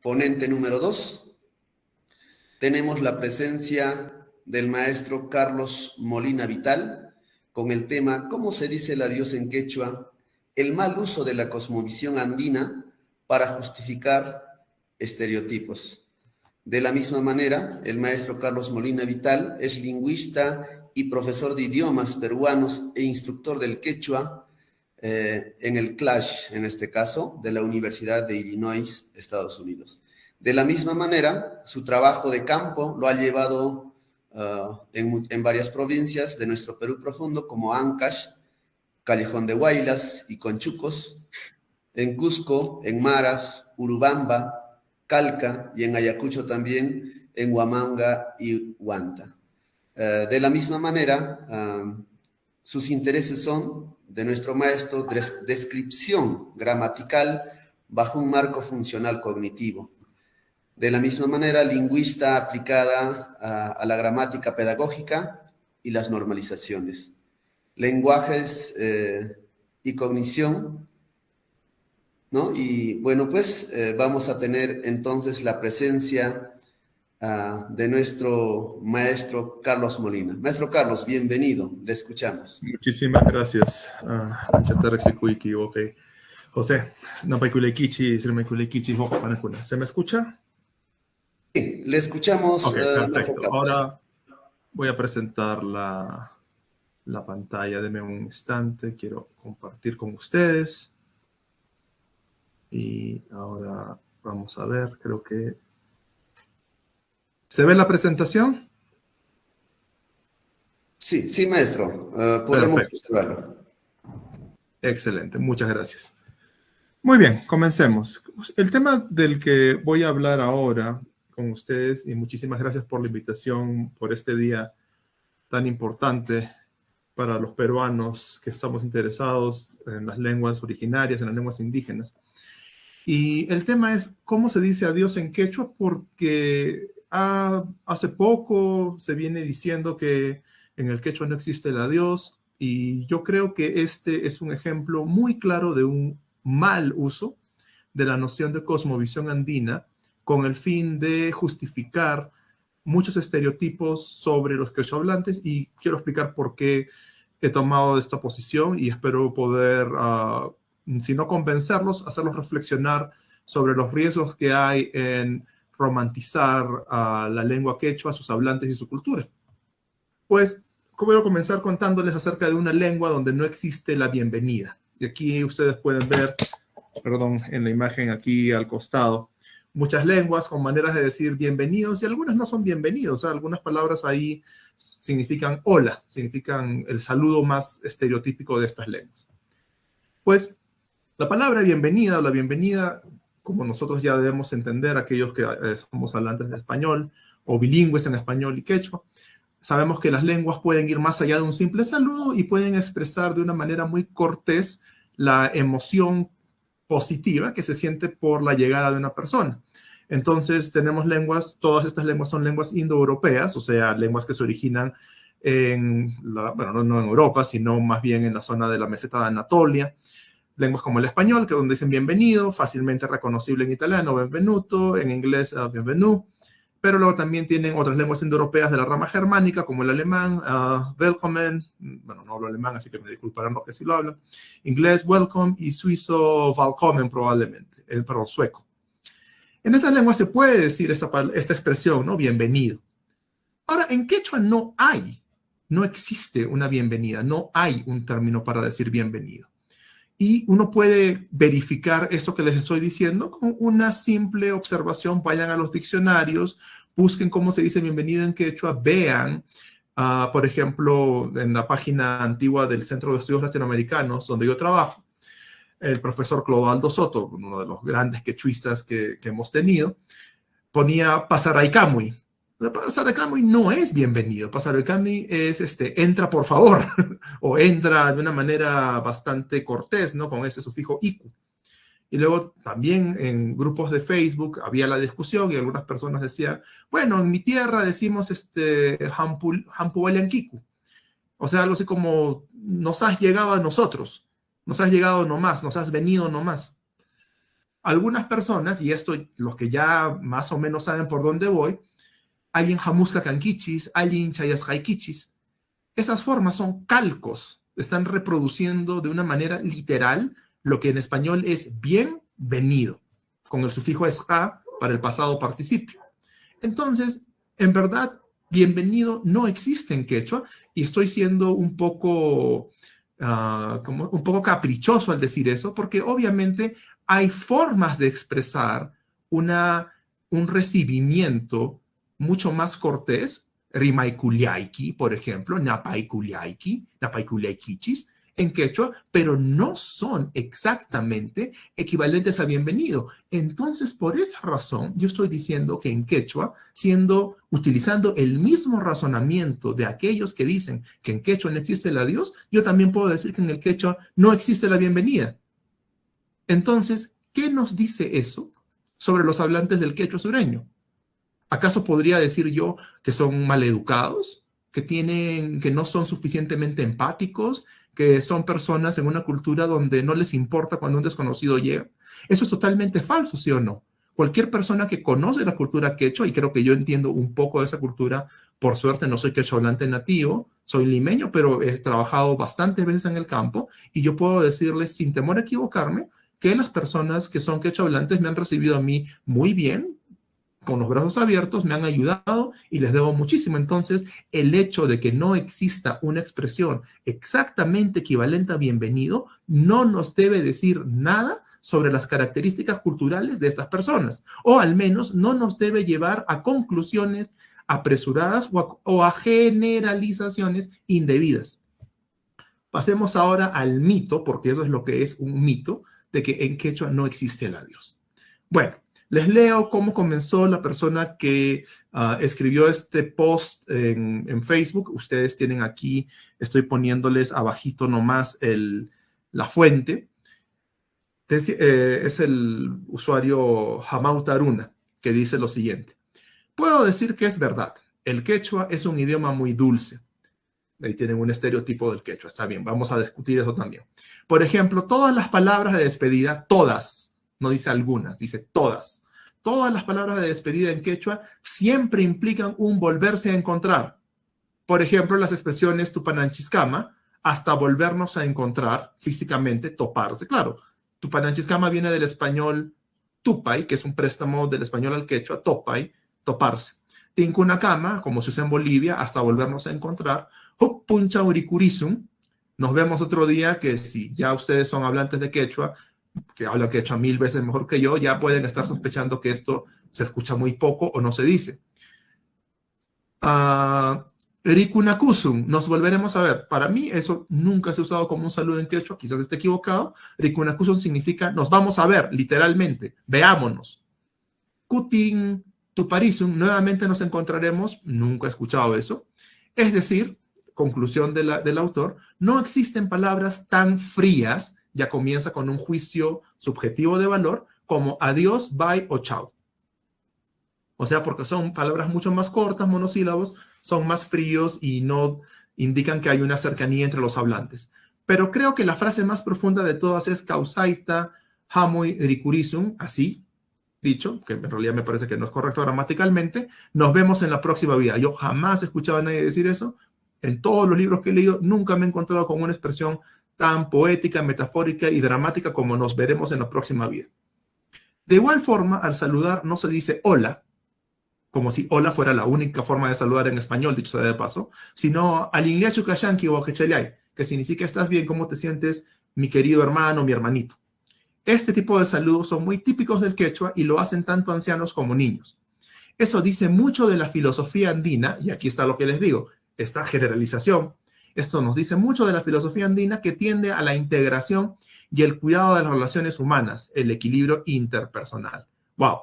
ponente número 2, tenemos la presencia del maestro Carlos Molina Vital con el tema ¿Cómo se dice el adiós en quechua? El mal uso de la cosmovisión andina para justificar estereotipos. De la misma manera, el maestro Carlos Molina Vital es lingüista y profesor de idiomas peruanos e instructor del quechua en el CLASH, en este caso, de la Universidad de Illinois, Estados Unidos. De la misma manera, su trabajo de campo lo ha llevado en varias provincias de nuestro Perú profundo, como Ancash, Callejón de Huaylas y Conchucos, en Cusco, en Maras, Urubamba, Calca y en Ayacucho también, en Huamanga y Huanta. De la misma manera, sus intereses son, de nuestro maestro, descripción gramatical bajo un marco funcional cognitivo. De la misma manera, lingüista aplicada a la gramática pedagógica y las normalizaciones. Lenguajes y cognición, ¿no? Y bueno, pues vamos a tener entonces la presencia de nuestro maestro Carlos Molina. Maestro Carlos, bienvenido, le escuchamos. Muchísimas gracias. José, ¿se me escucha? Sí, le escuchamos. Ok, perfecto. Ahora voy a presentar la pantalla. Deme un instante, quiero compartir con ustedes. Y ahora vamos a ver, creo que... ¿Se ve la presentación? Sí, sí, maestro. Podemos observarlo. Excelente, muchas gracias. Muy bien, comencemos. El tema del que voy a hablar ahora con ustedes, y muchísimas gracias por la invitación, por este día tan importante para los peruanos que estamos interesados en las lenguas originarias, en las lenguas indígenas. Y el tema es cómo se dice adiós en quechua, porque hace poco se viene diciendo que en el quechua no existe el adiós, y yo creo que este es un ejemplo muy claro de un mal uso de la noción de cosmovisión andina con el fin de justificar muchos estereotipos sobre los quechohablantes, y quiero explicar por qué he tomado esta posición y espero poder, si no convencerlos, hacerlos reflexionar sobre los riesgos que hay en romantizar la lengua quechua, sus hablantes y su cultura. Pues quiero comenzar contándoles acerca de una lengua donde no existe la bienvenida. Y aquí ustedes pueden ver, perdón, en la imagen aquí al costado, muchas lenguas con maneras de decir bienvenidos, y algunas no son bienvenidos. Algunas palabras ahí significan hola, significan el saludo más estereotípico de estas lenguas. Pues la palabra bienvenida o la bienvenida, como nosotros ya debemos entender, aquellos que somos hablantes de español o bilingües en español y quechua, sabemos que las lenguas pueden ir más allá de un simple saludo y pueden expresar de una manera muy cortés la emoción positiva que se siente por la llegada de una persona. Entonces tenemos lenguas, todas estas lenguas son lenguas indoeuropeas, o sea, lenguas que se originan bueno, no en Europa, sino más bien en la zona de la meseta de Anatolia. Lenguas como el español, que donde dicen bienvenido, fácilmente reconocible en italiano, benvenuto, en inglés, bienvenue. Pero luego también tienen otras lenguas indoeuropeas de la rama germánica, como el alemán, willkommen, bueno, no hablo alemán, así que me disculparán los que sí lo hablan, inglés, welcome, y suizo, willkommen probablemente, perdón, sueco. En estas lenguas se puede decir esta expresión, ¿no? Bienvenido. Ahora, en quechua no existe una bienvenida, no hay un término para decir bienvenido. Y uno puede verificar esto que les estoy diciendo con una simple observación. Vayan a los diccionarios, busquen cómo se dice bienvenido en quechua, vean, por ejemplo, en la página antigua del Centro de Estudios Latinoamericanos, donde yo trabajo, el profesor Clodoaldo Soto, uno de los grandes quechuistas que hemos tenido, ponía Pasaraicamuy. Pasaraicamuy no es bienvenido. Pasaraicamuy es entra por favor, o entra de una manera bastante cortés, ¿no? Con ese sufijo iku. Y luego también en grupos de Facebook había la discusión y algunas personas decían, bueno, en mi tierra decimos Hampuelianquiku. O sea, algo así como, nos has llegado a nosotros, nos has llegado nomás, nos has venido nomás. algunas personas, y esto los que ya más o menos saben por dónde voy, alguien jamusca canquichis, alguien chayas jaiquichis. Esas formas son calcos, están reproduciendo de una manera literal lo que en español es bienvenido, con el sufijo esca para el pasado participio. Entonces, en verdad, bienvenido no existe en quechua, y estoy siendo un poco, como un poco caprichoso al decir eso, porque obviamente hay formas de expresar un recibimiento mucho más cortés, rimaikuliaiki, por ejemplo, napaikuliaiki, napaikuliaikichis, en quechua, pero no son exactamente equivalentes a bienvenido. Entonces, por esa razón, yo estoy diciendo que en quechua, utilizando el mismo razonamiento de aquellos que dicen que en quechua no existe el adiós, yo también puedo decir que en el quechua no existe la bienvenida. Entonces, ¿qué nos dice eso sobre los hablantes del quechua sureño? ¿Acaso podría decir yo que son maleducados, que no son suficientemente empáticos, que son personas en una cultura donde no les importa cuando un desconocido llega? Eso es totalmente falso, ¿sí o no? Cualquier persona que conoce la cultura quechua, y creo que yo entiendo un poco de esa cultura, por suerte no soy quechua hablante nativo, soy limeño, pero he trabajado bastantes veces en el campo, y yo puedo decirles sin temor a equivocarme que las personas que son quechua hablantes me han recibido a mí muy bien, con los brazos abiertos, me han ayudado y les debo muchísimo. Entonces, el hecho de que no exista una expresión exactamente equivalente a bienvenido no nos debe decir nada sobre las características culturales de estas personas, o al menos no nos debe llevar a conclusiones apresuradas o a generalizaciones indebidas. Pasemos ahora al mito, porque eso es lo que es un mito, de que en quechua no existe el adiós. Bueno, les leo cómo comenzó la persona que escribió este post en Facebook. Ustedes tienen aquí, estoy poniéndoles abajito nomás la fuente. Es el usuario Hamautaruna, que dice lo siguiente. Puedo decir que es verdad. El quechua es un idioma muy dulce. Ahí tienen un estereotipo del quechua. Está bien, vamos a discutir eso también. Por ejemplo, todas las palabras de despedida, todas, no dice algunas, dice todas. Todas las palabras de despedida en quechua siempre implican un volverse a encontrar. Por ejemplo, las expresiones tupananchiscama, hasta volvernos a encontrar físicamente, toparse. Claro, tupananchiscama viene del español tupay, que es un préstamo del español al quechua, topay, toparse. Tincunacama, como se usa en Bolivia, hasta volvernos a encontrar. Puncha urikurisum, nos vemos otro día, que si ya ustedes son hablantes de quechua, que hablan quechua 1000 veces mejor que yo, ya pueden estar sospechando que esto se escucha muy poco o no se dice. Rikunakusum, nos volveremos a ver. Para mí eso nunca se ha usado como un saludo en quechua, quizás esté equivocado. Rikunakusum significa nos vamos a ver, literalmente, veámonos. Kutin tuparisum, nuevamente nos encontraremos, nunca he escuchado eso. Es decir, conclusión del autor, no existen palabras tan frías, ya comienza con un juicio subjetivo de valor, como adiós, bye o chao. O sea, porque son palabras mucho más cortas, monosílabos, son más fríos y no indican que hay una cercanía entre los hablantes. Pero creo que la frase más profunda de todas es causaita hamui rikurisum, así dicho, que en realidad me parece que no es correcto gramaticalmente. Nos vemos en la próxima vida. Yo jamás he escuchado a nadie decir eso. En todos los libros que he leído, nunca me he encontrado con una expresión tan poética, metafórica y dramática como nos veremos en la próxima vida. De igual forma, al saludar no se dice hola, como si hola fuera la única forma de saludar en español, dicho sea de paso, sino alingliachu kashanki o quechayay, que significa estás bien, ¿cómo te sientes, mi querido hermano, mi hermanito? Este tipo de saludos son muy típicos del quechua y lo hacen tanto ancianos como niños. Eso dice mucho de la filosofía andina, y aquí está lo que les digo, esta generalización. Esto nos dice mucho de la filosofía andina que tiende a la integración y el cuidado de las relaciones humanas, el equilibrio interpersonal. ¡Wow!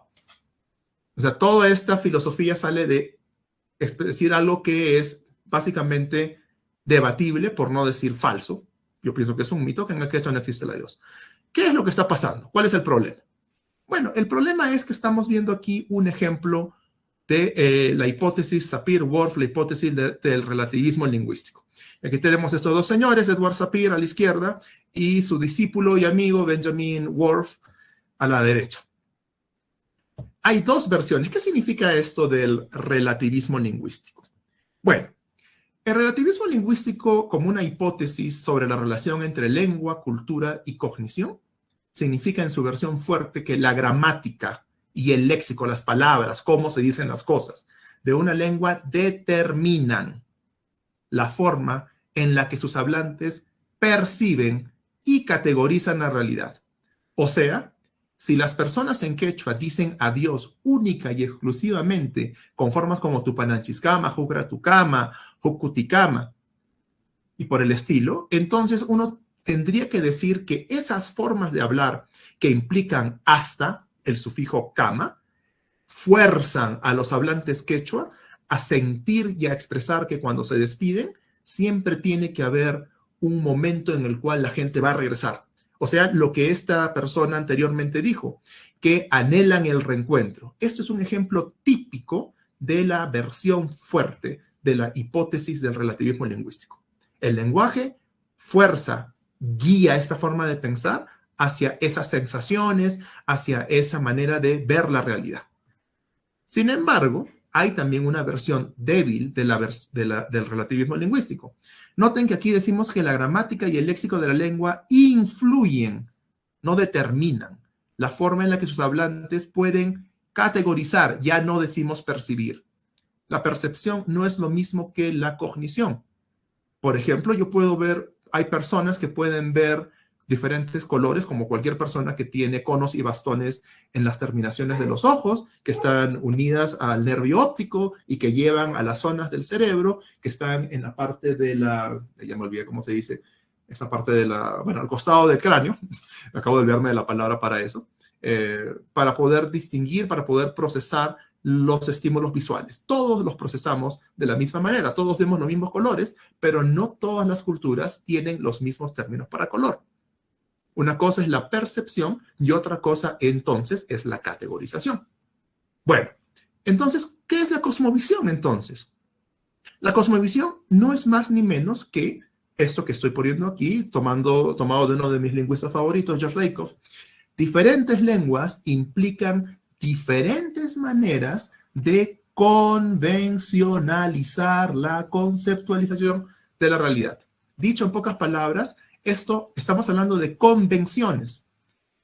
O sea, toda esta filosofía sale de decir algo que es básicamente debatible, por no decir falso. Yo pienso que es un mito, que en el quechua no existe el adiós. ¿Qué es lo que está pasando? ¿Cuál es el problema? Bueno, el problema es que estamos viendo aquí un ejemplo de la hipótesis Sapir-Whorf, la hipótesis del relativismo lingüístico. Aquí tenemos estos dos señores, Edward Sapir a la izquierda y su discípulo y amigo Benjamin Whorf a la derecha. Hay dos versiones. ¿Qué significa esto del relativismo lingüístico? Bueno, el relativismo lingüístico como una hipótesis sobre la relación entre lengua, cultura y cognición significa en su versión fuerte que la gramática y el léxico, las palabras, cómo se dicen las cosas de una lengua determinan la forma en la que sus hablantes perciben y categorizan la realidad. O sea, si las personas en quechua dicen adiós única y exclusivamente con formas como Tupananchiscama, Jucratucama, Jucuticama y por el estilo, entonces uno tendría que decir que esas formas de hablar que implican hasta el sufijo cama fuerzan a los hablantes quechua a sentir y a expresar que cuando se despiden siempre tiene que haber un momento en el cual la gente va a regresar. O sea, lo que esta persona anteriormente dijo, que anhelan el reencuentro. Esto es un ejemplo típico de la versión fuerte de la hipótesis del relativismo lingüístico. El lenguaje fuerza, guía esta forma de pensar hacia esas sensaciones, hacia esa manera de ver la realidad. Sin embargo, hay también una versión débil del relativismo lingüístico. Noten que aquí decimos que la gramática y el léxico de la lengua influyen, no determinan, la forma en la que sus hablantes pueden categorizar, ya no decimos percibir. La percepción no es lo mismo que la cognición. Por ejemplo, yo puedo ver, hay personas que pueden ver diferentes colores, como cualquier persona que tiene conos y bastones en las terminaciones de los ojos, que están unidas al nervio óptico y que llevan a las zonas del cerebro, que están en la parte de la, ya me olvidé cómo se dice, esta parte de la, bueno, al costado del cráneo, acabo de olvidarme de la palabra para eso, para poder distinguir, para poder procesar los estímulos visuales. Todos los procesamos de la misma manera, todos vemos los mismos colores, pero no todas las culturas tienen los mismos términos para color. Una cosa es la percepción y otra cosa entonces es la categorización. Bueno, entonces, ¿qué es la cosmovisión entonces? La cosmovisión no es más ni menos que esto que estoy poniendo aquí, tomado de uno de mis lingüistas favoritos, George Lakoff. Diferentes lenguas implican diferentes maneras de convencionalizar la conceptualización de la realidad. Dicho en pocas palabras, estamos hablando de convenciones.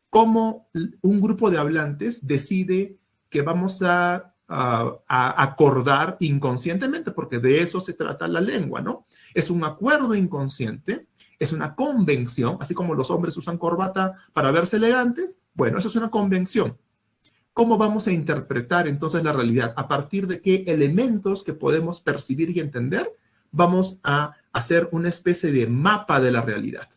Cómo un grupo de hablantes decide que vamos a acordar inconscientemente, porque de eso se trata la lengua, ¿no? Es un acuerdo inconsciente, es una convención, así como los hombres usan corbata para verse elegantes, bueno, eso es una convención. ¿Cómo vamos a interpretar entonces la realidad? ¿A partir de qué elementos que podemos percibir y entender vamos a hacer una especie de mapa de la realidad?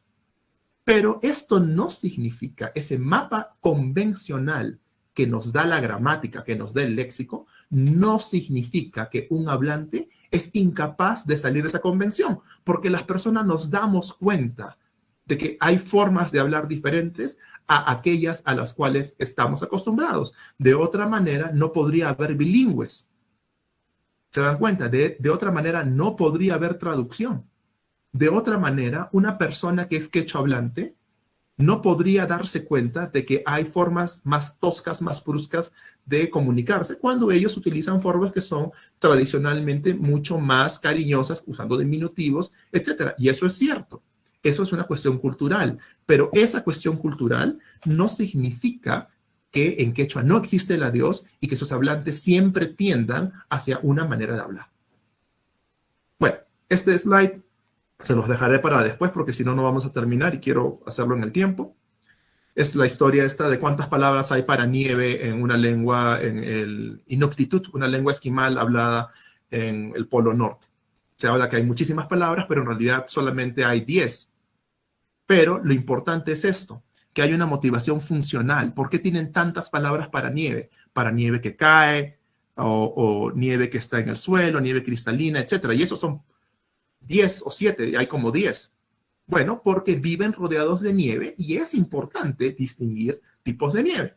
Pero esto no significa, ese mapa convencional que nos da la gramática, que nos da el léxico, no significa que un hablante es incapaz de salir de esa convención, porque las personas nos damos cuenta de que hay formas de hablar diferentes a aquellas a las cuales estamos acostumbrados. De otra manera, no podría haber bilingües. ¿Se dan cuenta? De otra manera, no podría haber traducción. De otra manera, una persona que es quechua hablante no podría darse cuenta de que hay formas más toscas, más bruscas de comunicarse cuando ellos utilizan formas que son tradicionalmente mucho más cariñosas, usando diminutivos, etc. Y eso es cierto. Eso es una cuestión cultural. Pero esa cuestión cultural no significa que en quechua no existe el adiós y que sus hablantes siempre tiendan hacia una manera de hablar. Bueno, este slide se los dejaré para después porque si no, no vamos a terminar y quiero hacerlo en el tiempo. Es la historia esta de cuántas palabras hay para nieve en una lengua, en el Inuktitut, una lengua esquimal hablada en el Polo Norte. Se habla que hay muchísimas palabras, pero en realidad solamente hay 10. Pero lo importante es esto, que hay una motivación funcional. ¿Por qué tienen tantas palabras para nieve? Para nieve que cae, o nieve que está en el suelo, nieve cristalina, etc. Y esos son 10 o 7, hay como 10. Bueno, porque viven rodeados de nieve y es importante distinguir tipos de nieve.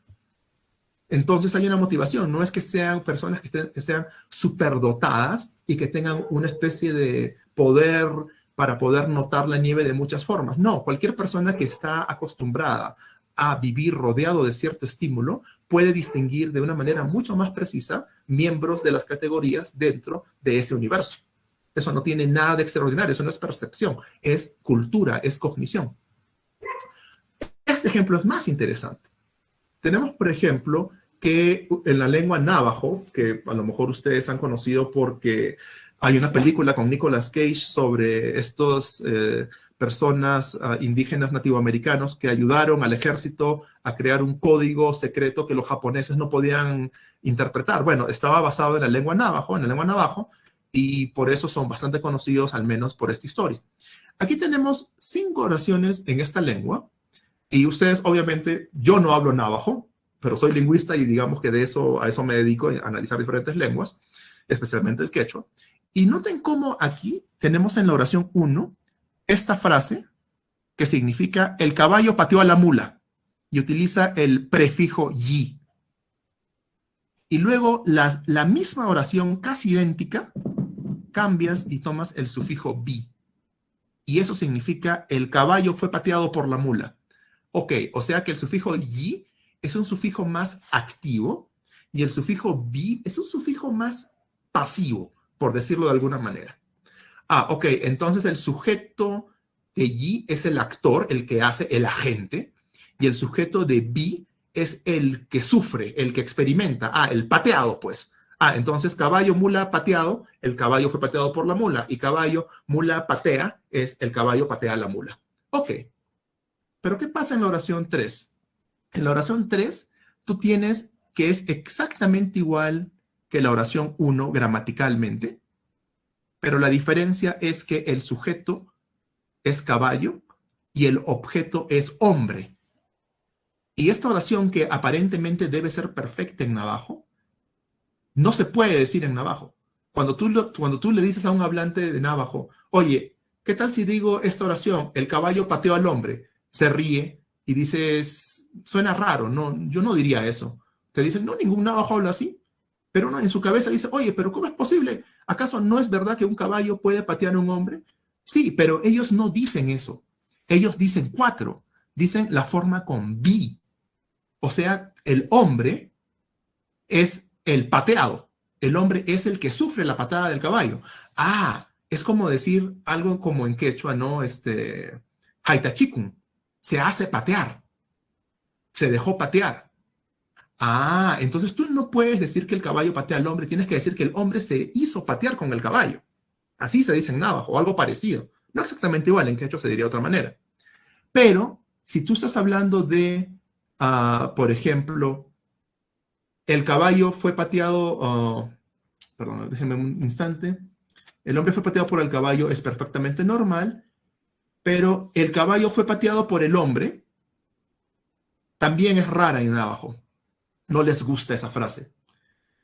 Entonces hay una motivación, no es que sean personas que sean superdotadas y que tengan una especie de poder para poder notar la nieve de muchas formas. No, cualquier persona que está acostumbrada a vivir rodeado de cierto estímulo, puede distinguir de una manera mucho más precisa miembros de las categorías dentro de ese universo. Eso no tiene nada de extraordinario, eso no es percepción, es cultura, es cognición. Este ejemplo es más interesante. Tenemos, por ejemplo, que en la lengua navajo, que a lo mejor ustedes han conocido porque hay una película con Nicolas Cage sobre estos personas indígenas nativoamericanos que ayudaron al ejército a crear un código secreto que los japoneses no podían interpretar. Bueno, estaba basado en la lengua navajo, y por eso son bastante conocidos, al menos por esta historia. Aquí tenemos 5 oraciones en esta lengua, y ustedes, obviamente, yo no hablo navajo, pero soy lingüista y digamos que a eso me dedico, a analizar diferentes lenguas, especialmente el quechua. Y noten cómo aquí tenemos en la oración 1 esta frase que significa el caballo pateó a la mula y utiliza el prefijo yi. Y luego la misma oración casi idéntica, cambias y tomas el sufijo bi. Y eso significa el caballo fue pateado por la mula. Ok, o sea que el sufijo yi es un sufijo más activo y el sufijo bi es un sufijo más pasivo, por decirlo de alguna manera. Ok, entonces el sujeto de yi es el actor, el que hace, el agente, y el sujeto de bi es el que sufre, el que experimenta. El pateado, pues. Entonces caballo, mula, pateado, el caballo fue pateado por la mula, y caballo, mula, patea, es el caballo patea a la mula. Ok, pero ¿qué pasa en la oración 3? En la oración 3, tú tienes que es exactamente igual que la oración 1 gramaticalmente, pero la diferencia es que el sujeto es caballo y el objeto es hombre. Y esta oración, que aparentemente debe ser perfecta en navajo, no se puede decir en navajo. Cuando tú le dices a un hablante de navajo, oye, ¿qué tal si digo esta oración? El caballo pateó al hombre. Se ríe y dices, suena raro, no, yo no diría eso. Te dicen, no, ningún navajo habla así. Pero uno en su cabeza dice, oye, pero ¿cómo es posible? ¿Acaso no es verdad que un caballo puede patear a un hombre? Sí, pero ellos no dicen eso. Ellos dicen 4. Dicen la forma con bi. O sea, el hombre es el pateado. El hombre es el que sufre la patada del caballo. Es como decir algo como en quechua, ¿no? Haitachikun. Se hace patear. Se dejó patear. Entonces tú no puedes decir que el caballo patea al hombre, tienes que decir que el hombre se hizo patear con el caballo. Así se dice en navajo, o algo parecido. No exactamente igual, en quechua se diría de otra manera. Pero si tú estás hablando de, por ejemplo, el caballo fue pateado, perdón, déjenme un instante. El hombre fue pateado por el caballo, es perfectamente normal, pero el caballo fue pateado por el hombre, también es rara en navajo. No les gusta esa frase.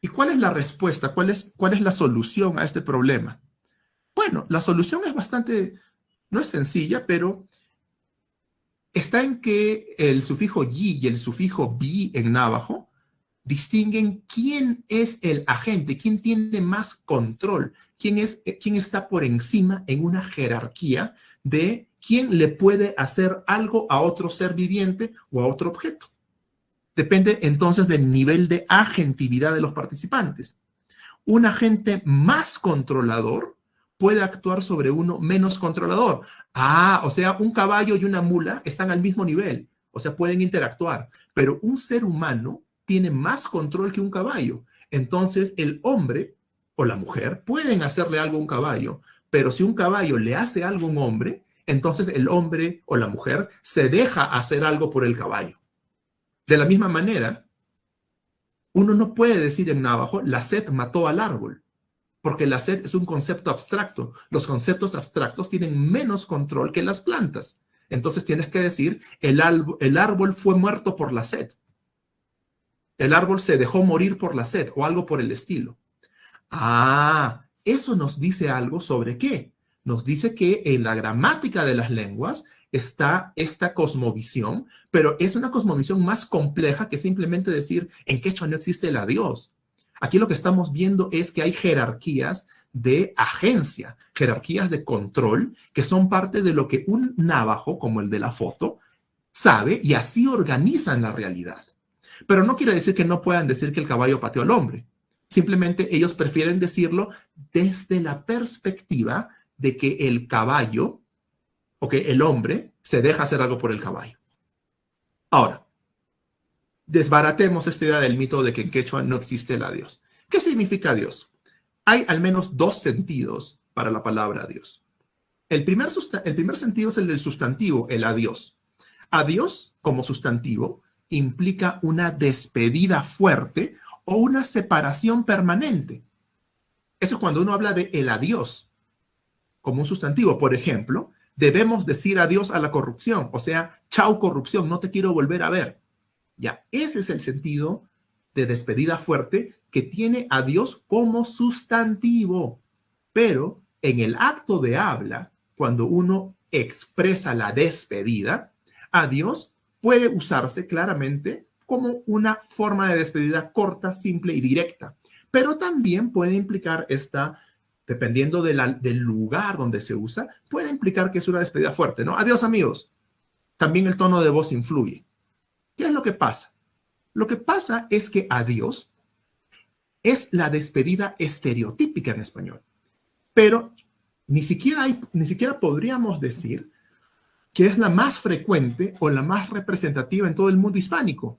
¿Y cuál es la respuesta? ¿Cuál es la solución a este problema? Bueno, la solución es bastante, no es sencilla, pero está en que el sufijo yi y el sufijo bi en navajo distinguen quién es el agente, quién tiene más control, quién está por encima en una jerarquía de quién le puede hacer algo a otro ser viviente o a otro objeto. Depende entonces del nivel de agentividad de los participantes. Un agente más controlador puede actuar sobre uno menos controlador. O sea, un caballo y una mula están al mismo nivel, o sea, pueden interactuar, pero un ser humano tiene más control que un caballo. Entonces, el hombre o la mujer pueden hacerle algo a un caballo, pero si un caballo le hace algo a un hombre, entonces el hombre o la mujer se deja hacer algo por el caballo. De la misma manera, uno no puede decir en navajo, la sed mató al árbol, porque la sed es un concepto abstracto. Los conceptos abstractos tienen menos control que las plantas. Entonces tienes que decir, el árbol fue muerto por la sed. El árbol se dejó morir por la sed o algo por el estilo. Eso nos dice algo sobre qué. Nos dice que en la gramática de las lenguas está esta cosmovisión, pero es una cosmovisión más compleja que simplemente decir en quechua no existe el adiós. Aquí lo que estamos viendo es que hay jerarquías de agencia, jerarquías de control, que son parte de lo que un navajo, como el de la foto, sabe y así organizan la realidad. Pero no quiere decir que no puedan decir que el caballo pateó al hombre. Simplemente ellos prefieren decirlo desde la perspectiva de que el caballo o que el hombre se deja hacer algo por el caballo. Ahora, desbaratemos esta idea del mito de que en quechua no existe el Dios. ¿Qué significa Dios? Hay al menos dos sentidos para la palabra Dios. El primer sentido es el del sustantivo, el adiós. Adiós, como sustantivo, implica una despedida fuerte o una separación permanente. Eso es cuando uno habla de el adiós, como un sustantivo. Por ejemplo, debemos decir adiós a la corrupción, o sea, chao corrupción, no te quiero volver a ver. Ya, ese es el sentido de despedida fuerte que tiene a Dios como sustantivo. Pero en el acto de habla, cuando uno expresa la despedida, a Dios puede usarse claramente como una forma de despedida corta, simple y directa. Pero también puede implicar dependiendo del lugar donde se usa, puede implicar que es una despedida fuerte, ¿no? Adiós, amigos. También el tono de voz influye. ¿Qué es lo que pasa? Lo que pasa es que adiós es la despedida estereotípica en español. Pero ni siquiera podríamos decir que es la más frecuente o la más representativa en todo el mundo hispánico.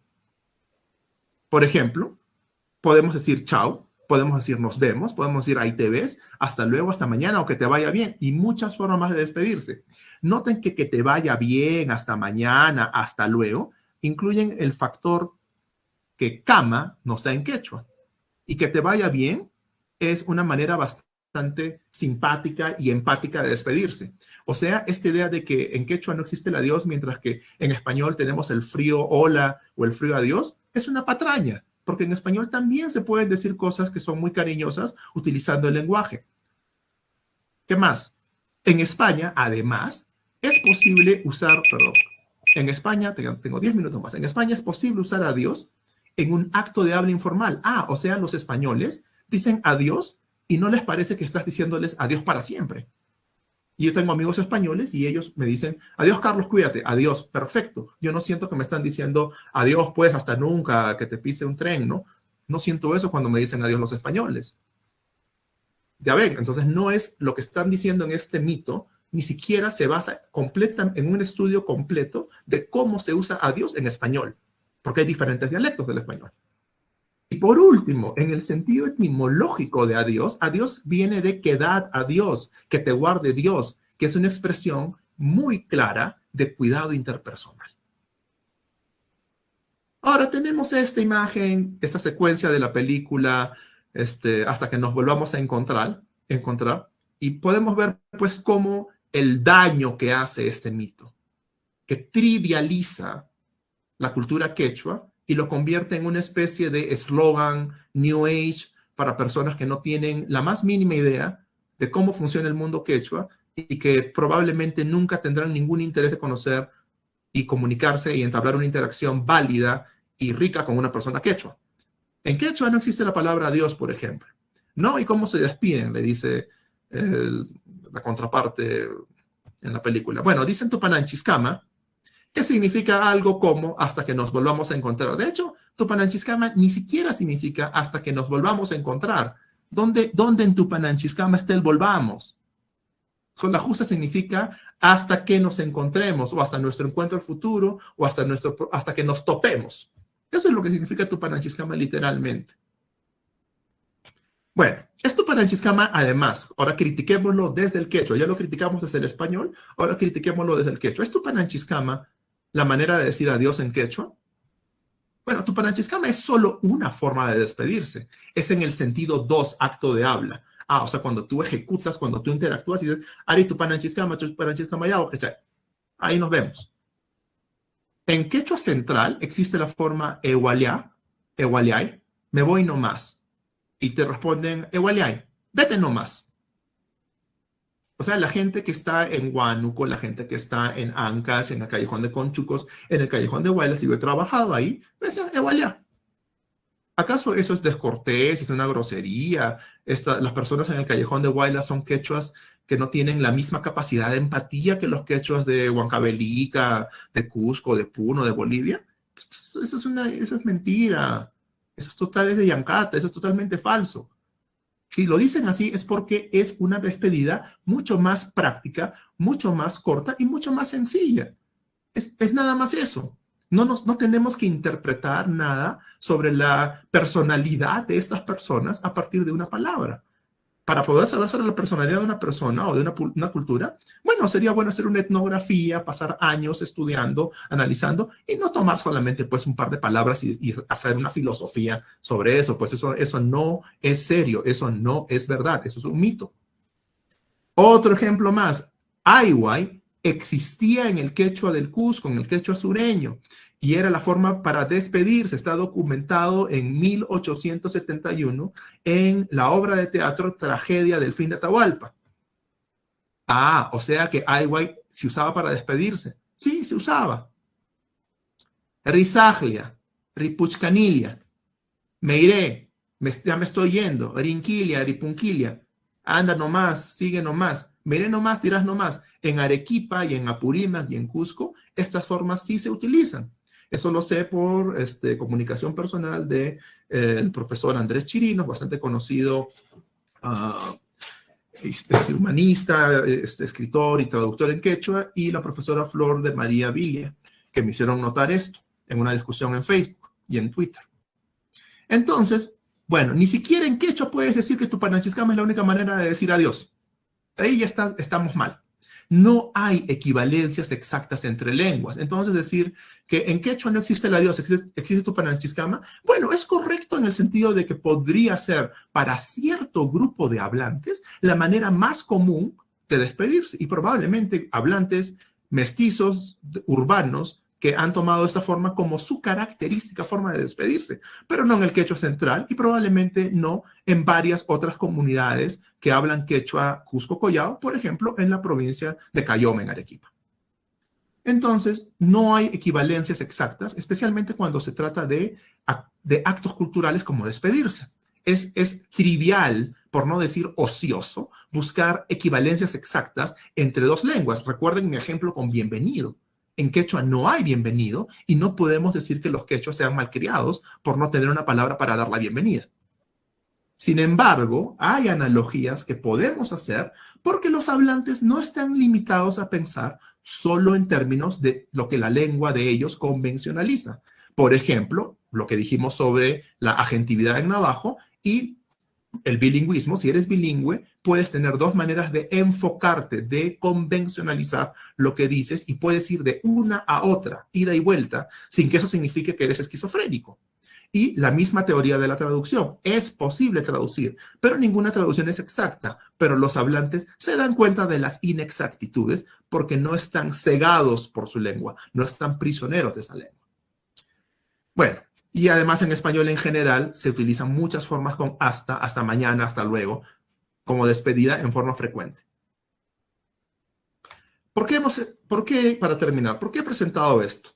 Por ejemplo, podemos decir chao, podemos decir nos vemos, podemos decir ahí te ves, hasta luego, hasta mañana o que te vaya bien, y muchas formas más de despedirse. Noten que te vaya bien, hasta mañana, hasta luego, incluyen el factor que cama no está en quechua, y que te vaya bien es una manera bastante simpática y empática de despedirse. O sea, esta idea de que en quechua no existe el adiós, mientras que en español tenemos el frío hola o el frío adiós, es una patraña, porque en español también se pueden decir cosas que son muy cariñosas utilizando el lenguaje. ¿Qué más? En España, además, es posible usar, en España, tengo 10 minutos más, en España es posible usar adiós en un acto de habla informal. O sea, los españoles dicen adiós y no les parece que estás diciéndoles adiós para siempre. Y yo tengo amigos españoles y ellos me dicen, adiós, Carlos, cuídate, adiós, perfecto. Yo no siento que me están diciendo adiós, pues, hasta nunca, que te pise un tren, ¿no? No siento eso cuando me dicen adiós los españoles. Ya ven, entonces no es lo que están diciendo en este mito, ni siquiera se basa en un estudio completo de cómo se usa adiós en español, porque hay diferentes dialectos del español. Y por último, en el sentido etimológico de adiós, adiós viene de quedad a Dios, que te guarde Dios, que es una expresión muy clara de cuidado interpersonal. Ahora tenemos esta imagen, esta secuencia de la película, hasta que nos volvamos a encontrar, y podemos ver pues cómo el daño que hace este mito, que trivializa la cultura quechua y lo convierte en una especie de eslogan New Age para personas que no tienen la más mínima idea de cómo funciona el mundo quechua y que probablemente nunca tendrán ningún interés de conocer y comunicarse y entablar una interacción válida y rica con una persona quechua. En quechua no existe la palabra adiós, por ejemplo. ¿No? ¿Y cómo se despiden? Le dice la contraparte en la película. Bueno, dicen Tupananchiscama, que significa algo como hasta que nos volvamos a encontrar. De hecho, Tupananchiscama ni siquiera significa hasta que nos volvamos a encontrar. ¿Dónde en Tupananchiscama está el volvamos? Con la justa significa hasta que nos encontremos, o hasta nuestro encuentro al futuro, o hasta que nos topemos. Eso es lo que significa Tupananchiscama literalmente. Bueno, es Tupananchiscama además. Ahora critiquémoslo desde el quechua. Ya lo criticamos desde el español, ahora critiquémoslo desde el quechua. ¿Es Tupananchiscama la manera de decir adiós en quechua? Bueno, Tupananchiscama es solo una forma de despedirse. Es en el sentido 2, acto de habla. O sea, cuando tú ejecutas, cuando tú interactúas y dices, Ari Tupananchiscama, ya, ahí nos vemos. En quechua central existe la forma ewaliay, me voy nomás. Y te responden, ewaliay, vete nomás. O sea, la gente que está en Huánuco, la gente que está en Ancash, en el callejón de Conchucos, en el callejón de Huaylas, y yo he trabajado ahí, me decían, ewaliá. ¿Acaso eso es descortés, es una grosería? Las personas en el callejón de Huayla son quechuas que no tienen la misma capacidad de empatía que los quechuas de Huancavelica, de Cusco, de Puno, de Bolivia. Eso es mentira. Eso es total, es de Yancata, eso es totalmente falso. Si lo dicen así es porque es una despedida mucho más práctica, mucho más corta y mucho más sencilla. Es nada más eso. No tenemos que interpretar nada sobre la personalidad de estas personas a partir de una palabra. Para poder saber sobre la personalidad de una persona o de una cultura, bueno, sería bueno hacer una etnografía, pasar años estudiando, analizando y no tomar solamente pues un par de palabras y hacer una filosofía sobre eso. Pues eso no es serio, eso no es verdad, eso es un mito. Otro ejemplo más, Ayway existía en el quechua del Cusco, en el quechua sureño, y era la forma para despedirse. Está documentado en 1871 en la obra de teatro Tragedia del fin de Atahualpa. Ah, o sea que Ayway se usaba para despedirse. Sí, se usaba. Rizaglia, Ripuchcanilia, Meiré, ya me estoy yendo, Rinquilia, Ripunquilia, anda nomás, sigue nomás, Meiré nomás, tirás nomás. En Arequipa y en Apurímac y en Cusco, estas formas sí se utilizan. Eso lo sé por comunicación personal del profesor Andrés Chirinos, bastante conocido, es humanista, escritor y traductor en quechua, y la profesora Flor de María Villa, que me hicieron notar esto en una discusión en Facebook y en Twitter. Entonces, bueno, ni siquiera en quechua puedes decir que Tupananchiscama es la única manera de decir adiós. Ahí ya estamos mal. No hay equivalencias exactas entre lenguas. Entonces, decir que en quechua no existe el adiós, existe Tupananchiscama, bueno, es correcto en el sentido de que podría ser para cierto grupo de hablantes la manera más común de despedirse. Y probablemente hablantes mestizos, urbanos, que han tomado esta forma como su característica forma de despedirse, pero no en el quechua central y probablemente no en varias otras comunidades que hablan quechua Cusco-Collao, por ejemplo, en la provincia de Cayoma, en Arequipa. Entonces, no hay equivalencias exactas, especialmente cuando se trata de actos culturales como despedirse. Es trivial, por no decir ocioso, buscar equivalencias exactas entre dos lenguas. Recuerden mi ejemplo con bienvenido. En quechua no hay bienvenido y no podemos decir que los quechuas sean malcriados por no tener una palabra para dar la bienvenida. Sin embargo, hay analogías que podemos hacer porque los hablantes no están limitados a pensar solo en términos de lo que la lengua de ellos convencionaliza. Por ejemplo, lo que dijimos sobre la agentividad en navajo y el bilingüismo. Si eres bilingüe, puedes tener dos maneras de enfocarte, de convencionalizar lo que dices y puedes ir de una a otra, ida y vuelta, sin que eso signifique que eres esquizofrénico. Y la misma teoría de la traducción. Es posible traducir, pero ninguna traducción es exacta. Pero los hablantes se dan cuenta de las inexactitudes porque no están cegados por su lengua, no están prisioneros de esa lengua. Bueno, y además en español en general se utilizan muchas formas con hasta mañana, hasta luego, como despedida en forma frecuente. Para terminar, ¿por qué he presentado esto?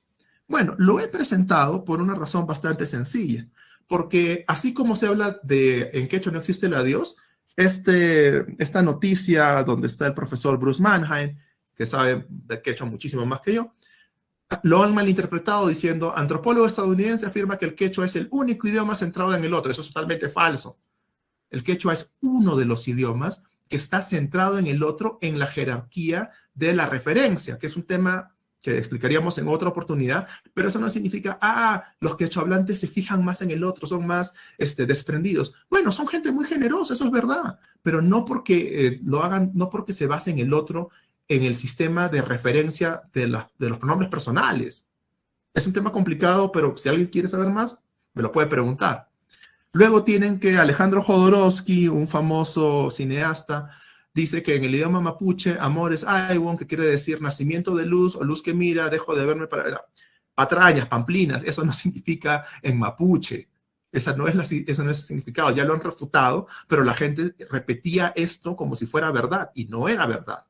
Bueno, lo he presentado por una razón bastante sencilla, porque así como se habla de en quechua no existe el adiós, esta noticia donde está el profesor Bruce Mannheim, que sabe de quechua muchísimo más que yo, lo han malinterpretado diciendo, antropólogo estadounidense afirma que el quechua es el único idioma centrado en el otro. Eso es totalmente falso. El quechua es uno de los idiomas que está centrado en el otro en la jerarquía de la referencia, que es un tema que explicaríamos en otra oportunidad, pero eso no significa, los quechohablantes se fijan más en el otro, son más desprendidos. Bueno, son gente muy generosa, eso es verdad, pero no porque lo hagan, no porque se base en el otro, en el sistema de referencia de los pronombres personales. Es un tema complicado, pero si alguien quiere saber más, me lo puede preguntar. Luego tienen que Alejandro Jodorowsky, un famoso cineasta, dice que en el idioma mapuche, amor es aiwon, que quiere decir nacimiento de luz o luz que mira, dejo de verme para... Patrañas, pamplinas, eso no significa en mapuche. Ese no es el significado, ya lo han refutado, pero la gente repetía esto como si fuera verdad y no era verdad.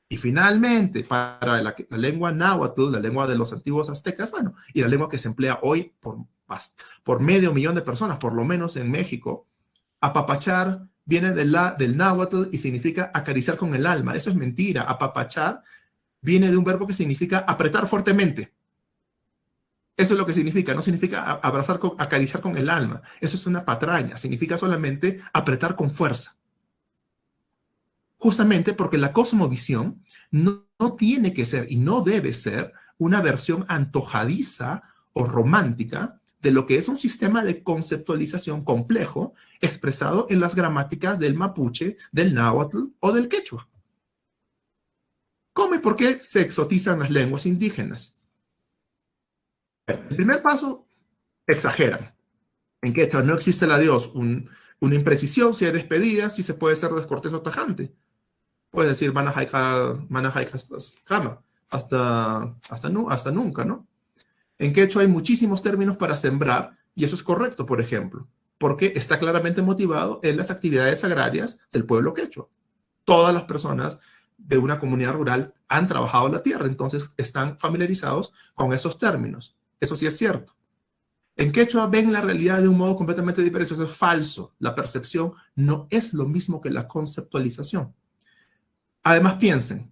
Y finalmente, para la lengua náhuatl, la lengua de los antiguos aztecas, bueno, y la lengua que se emplea hoy por por medio millón de personas, por lo menos en México. Apapachar viene del náhuatl y significa acariciar con el alma. Eso es mentira. Apapachar viene de un verbo que significa apretar fuertemente. Eso es lo que significa. No significa acariciar con el alma. Eso es una patraña. Significa solamente apretar con fuerza. Justamente porque la cosmovisión no tiene que ser y no debe ser una versión antojadiza o romántica de lo que es un sistema de conceptualización complejo expresado en las gramáticas del mapuche, del náhuatl o del quechua. ¿Cómo y por qué se exotizan las lenguas indígenas? El primer paso, exageran. En quechua no existe el adiós, una imprecisión, si hay despedidas, si se puede ser descortés o tajante. Puede decir hasta nunca, ¿no? En quechua hay muchísimos términos para sembrar, y eso es correcto, por ejemplo, porque está claramente motivado en las actividades agrarias del pueblo quechua. Todas las personas de una comunidad rural han trabajado la tierra, entonces están familiarizados con esos términos. Eso sí es cierto. En quechua ven la realidad de un modo completamente diferente. Eso es falso. La percepción no es lo mismo que la conceptualización. Además, piensen,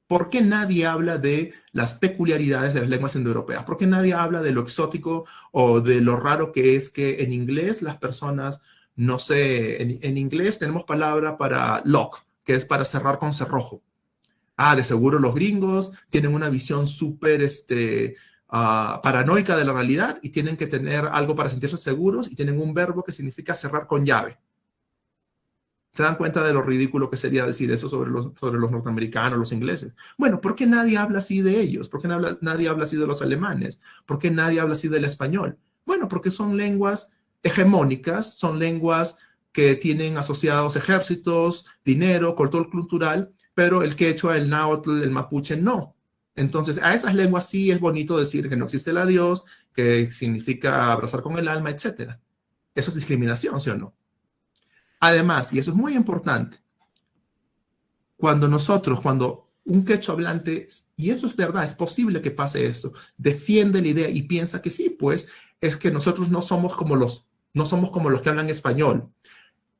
¿por qué nadie habla de las peculiaridades de las lenguas indoeuropeas? ¿Por qué nadie habla de lo exótico o de lo raro que es que en inglés las personas, no sé, en inglés tenemos palabra para lock, que es para cerrar con cerrojo. De seguro los gringos tienen una visión súper paranoica de la realidad y tienen que tener algo para sentirse seguros y tienen un verbo que significa cerrar con llave. ¿Se dan cuenta de lo ridículo que sería decir eso sobre los norteamericanos, los ingleses? Bueno, ¿por qué nadie habla así de ellos? ¿Por qué nadie habla así de los alemanes? ¿Por qué nadie habla así del español? Bueno, porque son lenguas hegemónicas, son lenguas que tienen asociados ejércitos, dinero, control cultural, pero el quechua, el náhuatl, el mapuche no. Entonces, a esas lenguas sí es bonito decir que no existe el adiós, que significa abrazar con el alma, etc. Eso es discriminación, ¿sí o no? Además, y eso es muy importante, cuando un quechua hablante, y eso es verdad, es posible que pase esto, defiende la idea y piensa que sí, pues, es que nosotros no somos como los que hablan español.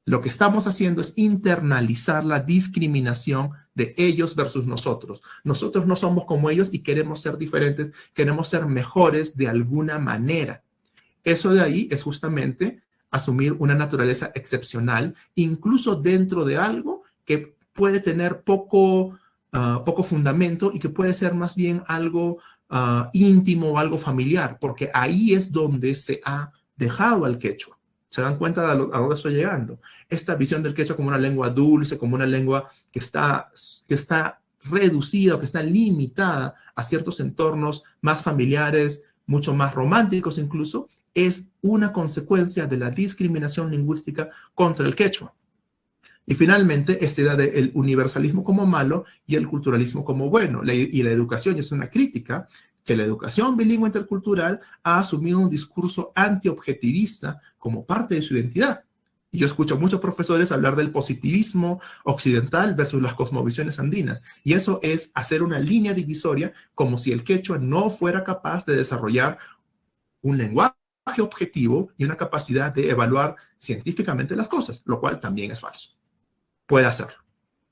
Lo que estamos haciendo es internalizar la discriminación de ellos versus nosotros. Nosotros no somos como ellos y queremos ser diferentes, queremos ser mejores de alguna manera. Eso de ahí es justamente asumir una naturaleza excepcional, incluso dentro de algo que puede tener poco fundamento y que puede ser más bien algo íntimo o algo familiar, porque ahí es donde se ha dejado al quechua. ¿Se dan cuenta de a dónde estoy llegando? Esta visión del quechua como una lengua dulce, como una lengua que está reducida o que está limitada a ciertos entornos más familiares, mucho más románticos incluso, es una consecuencia de la discriminación lingüística contra el quechua. Y finalmente, esta idea del universalismo como malo y el culturalismo como bueno. Y la educación es una crítica que la educación bilingüe intercultural ha asumido un discurso antiobjetivista como parte de su identidad. Y yo escucho a muchos profesores hablar del positivismo occidental versus las cosmovisiones andinas. Y eso es hacer una línea divisoria como si el quechua no fuera capaz de desarrollar un lenguaje objetivo y una capacidad de evaluar científicamente las cosas, lo cual también es falso. Puede hacerlo.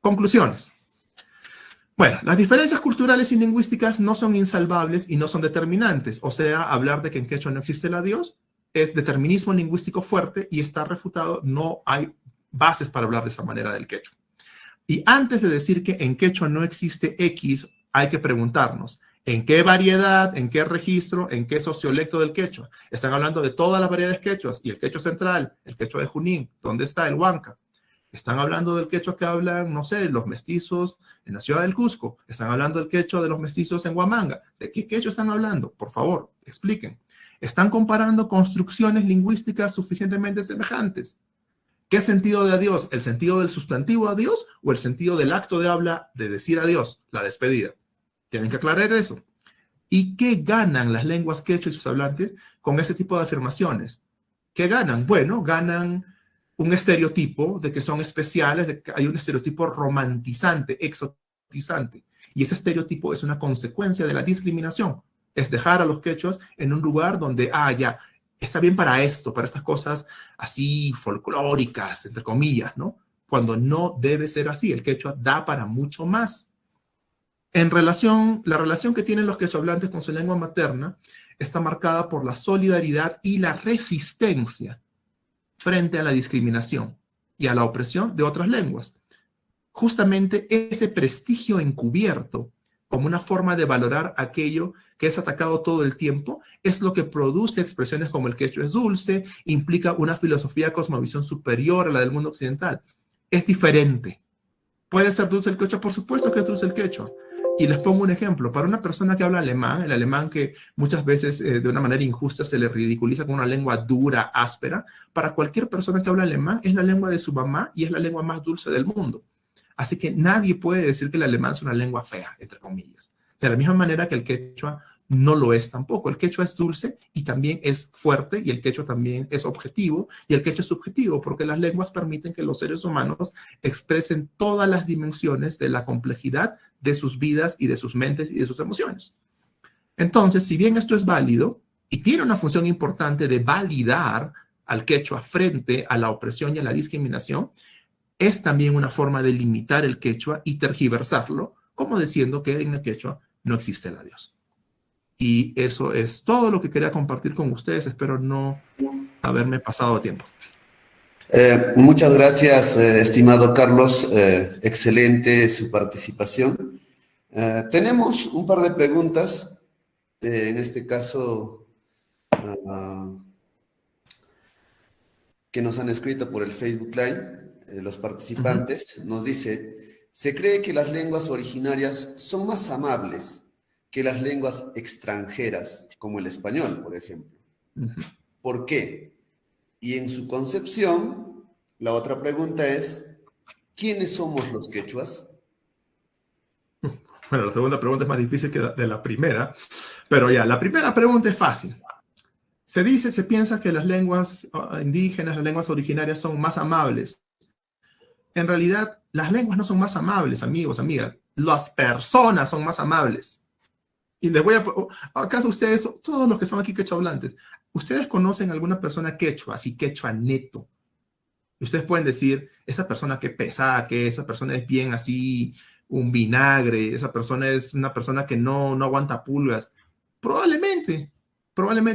Conclusiones. Bueno, las diferencias culturales y lingüísticas no son insalvables y no son determinantes. O sea, hablar de que en quechua no existe el adiós es determinismo lingüístico fuerte y está refutado. No hay bases para hablar de esa manera del quechua. Y antes de decir que en quechua no existe X, hay que preguntarnos, ¿en qué variedad, en qué registro, en qué sociolecto del quechua? Están hablando de todas las variedades quechuas y el quechua central, el quechua de Junín, ¿dónde está el huanca? Están hablando del quechua que hablan, no sé, los mestizos en la ciudad del Cusco. Están hablando del quechua de los mestizos en Huamanga. ¿De qué quechua están hablando? Por favor, expliquen. Están comparando construcciones lingüísticas suficientemente semejantes. ¿Qué sentido de adiós? ¿El sentido del sustantivo adiós o el sentido del acto de habla de decir adiós, la despedida? Tienen que aclarar eso. ¿Y qué ganan las lenguas quechua y sus hablantes con ese tipo de afirmaciones? ¿Qué ganan? Bueno, ganan un estereotipo de que son especiales, de que hay un estereotipo romantizante, exotizante. Y ese estereotipo es una consecuencia de la discriminación. Es dejar a los quechuas en un lugar donde, ya, está bien para esto, para estas cosas así folclóricas, entre comillas, ¿no? Cuando no debe ser así. El quechua da para mucho más. La relación que tienen los quechohablantes con su lengua materna está marcada por la solidaridad y la resistencia frente a la discriminación y a la opresión de otras lenguas. Justamente ese prestigio encubierto, como una forma de valorar aquello que es atacado todo el tiempo, es lo que produce expresiones como el quechua es dulce, implica una filosofía cosmovisión superior a la del mundo occidental. Es diferente. ¿Puede ser dulce el quechua? Por supuesto que es dulce el quechua. Y les pongo un ejemplo. Para una persona que habla alemán, el alemán que muchas veces de una manera injusta se le ridiculiza con una lengua dura, áspera, para cualquier persona que habla alemán es la lengua de su mamá y es la lengua más dulce del mundo. Así que nadie puede decir que el alemán es una lengua fea, entre comillas. De la misma manera que el quechua no lo es tampoco. El quechua es dulce y también es fuerte, y el quechua también es objetivo, y el quechua es subjetivo, porque las lenguas permiten que los seres humanos expresen todas las dimensiones de la complejidad de sus vidas y de sus mentes y de sus emociones. Entonces, si bien esto es válido y tiene una función importante de validar al quechua frente a la opresión y a la discriminación, es también una forma de limitar el quechua y tergiversarlo, como diciendo que en el quechua no existe la Dios. Y eso es todo lo que quería compartir con ustedes. Espero no haberme pasado de tiempo. Muchas gracias, estimado Carlos. Excelente su participación. Tenemos un par de preguntas. En este caso, que nos han escrito por el Facebook Live. Los participantes nos dice: se cree que las lenguas originarias son más amables que las lenguas extranjeras, como el español, por ejemplo. ¿Por qué? Y en su concepción, la otra pregunta es: ¿quiénes somos los quechuas? Bueno, la segunda pregunta es más difícil que de la primera, pero ya, la primera pregunta es fácil. Se piensa que las lenguas indígenas, las lenguas originarias son más amables. En realidad, las lenguas no son más amables, amigos, amigas. Las personas son más amables. Y les voy ¿acaso ustedes, todos los que son aquí quechohablantes, ustedes conocen alguna persona quechua, así quechua neto? Y ustedes pueden decir: esa persona qué pesada que es, esa persona es bien así, un vinagre, esa persona es una persona que no aguanta pulgas. Probablemente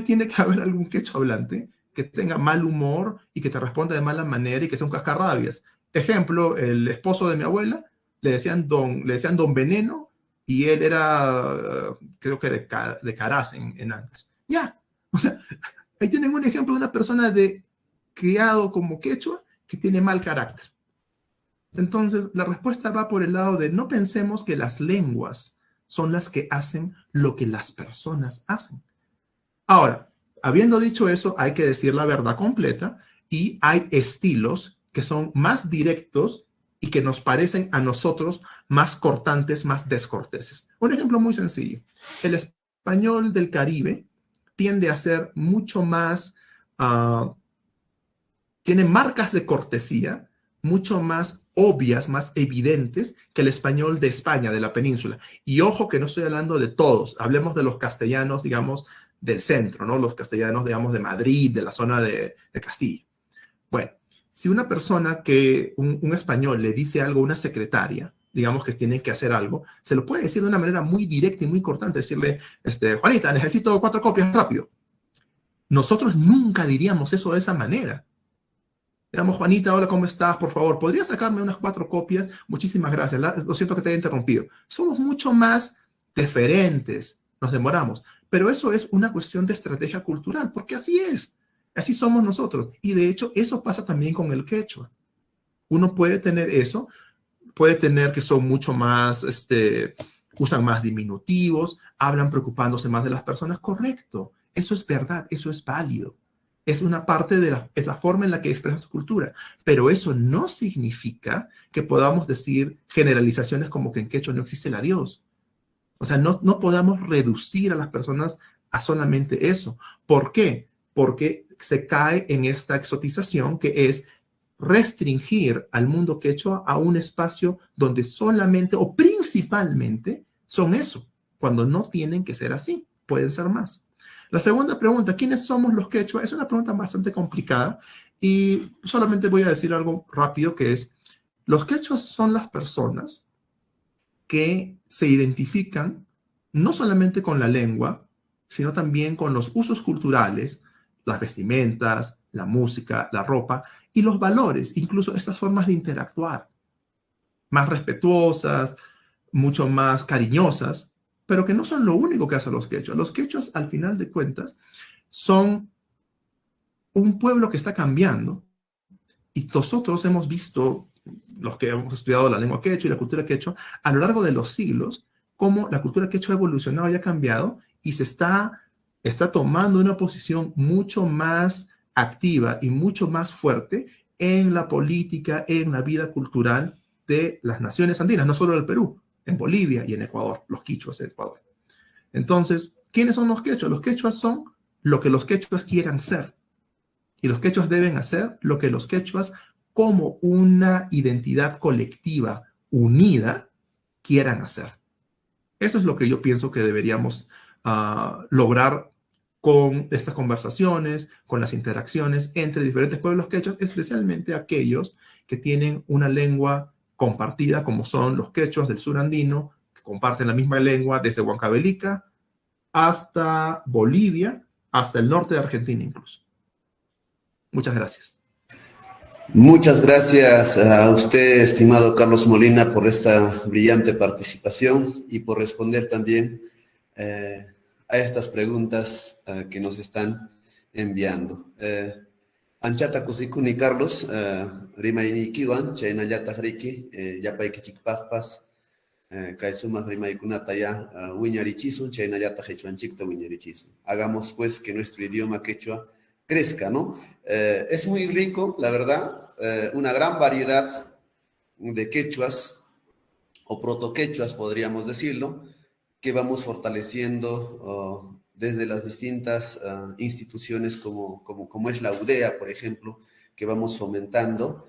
tiene que haber algún quechohablante que tenga mal humor y que te responda de mala manera y que sea un cascarrabias. Ejemplo, el esposo de mi abuela, le decían don Veneno, y él era, creo que de Caraz en Ancas. Ya, o sea, ahí tienen un ejemplo de una persona criado como quechua que tiene mal carácter. Entonces, la respuesta va por el lado de: no pensemos que las lenguas son las que hacen lo que las personas hacen. Ahora, habiendo dicho eso, hay que decir la verdad completa, y hay estilos que son más directos y que nos parecen a nosotros más cortantes, más descorteses. Un ejemplo muy sencillo: el español del Caribe tiende a ser mucho más, tiene marcas de cortesía mucho más obvias, más evidentes que el español de España, de la península. Y ojo que no estoy hablando de todos, hablemos de los castellanos, digamos, del centro, ¿no? Los castellanos, digamos, de Madrid, de la zona de Castilla. Bueno, si una persona un español le dice algo a una secretaria, digamos que tiene que hacer algo, se lo puede decir de una manera muy directa y muy cortante, decirle: Juanita, necesito 4 copias rápido. Nosotros nunca diríamos eso de esa manera. Digamos: Juanita, hola, ¿cómo estás? Por favor, ¿podrías sacarme unas 4 copias? Muchísimas gracias. Lo siento que te haya interrumpido. Somos mucho más deferentes, nos demoramos. Pero eso es una cuestión de estrategia cultural, porque así es. Así somos nosotros. Y de hecho, eso pasa también con el quechua. Uno puede tener eso, puede tener que son mucho más, usan más diminutivos, hablan preocupándose más de las personas. Correcto. Eso es verdad, eso es válido. Es una parte es la forma en la que expresan su cultura. Pero eso no significa que podamos decir generalizaciones como que en quechua no existe la Dios. O sea, no podamos reducir a las personas a solamente eso. ¿Por qué? Porque se cae en esta exotización que es restringir al mundo quechua a un espacio donde solamente o principalmente son eso, cuando no tienen que ser así, pueden ser más. La segunda pregunta, ¿quiénes somos los quechua? Es una pregunta bastante complicada y solamente voy a decir algo rápido que es, los quechuas son las personas que se identifican no solamente con la lengua, sino también con los usos culturales, las vestimentas, la música, la ropa y los valores, incluso estas formas de interactuar, más respetuosas, mucho más cariñosas, pero que no son lo único que hacen los quechuas. Los quechuas, al final de cuentas, son un pueblo que está cambiando y nosotros hemos visto, los que hemos estudiado la lengua quechua y la cultura quechua, a lo largo de los siglos, cómo la cultura quechua ha evolucionado y ha cambiado y se está tomando una posición mucho más activa y mucho más fuerte en la política, en la vida cultural de las naciones andinas, no solo del Perú, en Bolivia y en Ecuador, los quichuas en Ecuador. Entonces, ¿quiénes son los quechuas? Los quechuas son lo que los quechuas quieran ser. Y los quechuas deben hacer lo que los quechuas, como una identidad colectiva unida, quieran hacer. Eso es lo que yo pienso que deberíamos lograr con estas conversaciones, con las interacciones entre diferentes pueblos quechuas, especialmente aquellos que tienen una lengua compartida, como son los quechuas del sur andino, que comparten la misma lengua desde Huancavelica hasta Bolivia, hasta el norte de Argentina incluso. Muchas gracias. Muchas gracias a usted, estimado Carlos Molina, por esta brillante participación y por responder también a estas preguntas que nos están enviando. Anchata kusikuni Carlos, rimayni kiwan, chaynallata hriki, yapayki chikpaspas, kaisumas rimaykunata ya wiñarichisun, chaynallata quechuanchikta wiñarichisun. Hagamos pues que nuestro idioma quechua crezca, ¿no? Es muy rico, la verdad, una gran variedad de quechuas o protoquechuas, podríamos decirlo, que vamos fortaleciendo desde las distintas instituciones como es la UDEA, por ejemplo, que vamos fomentando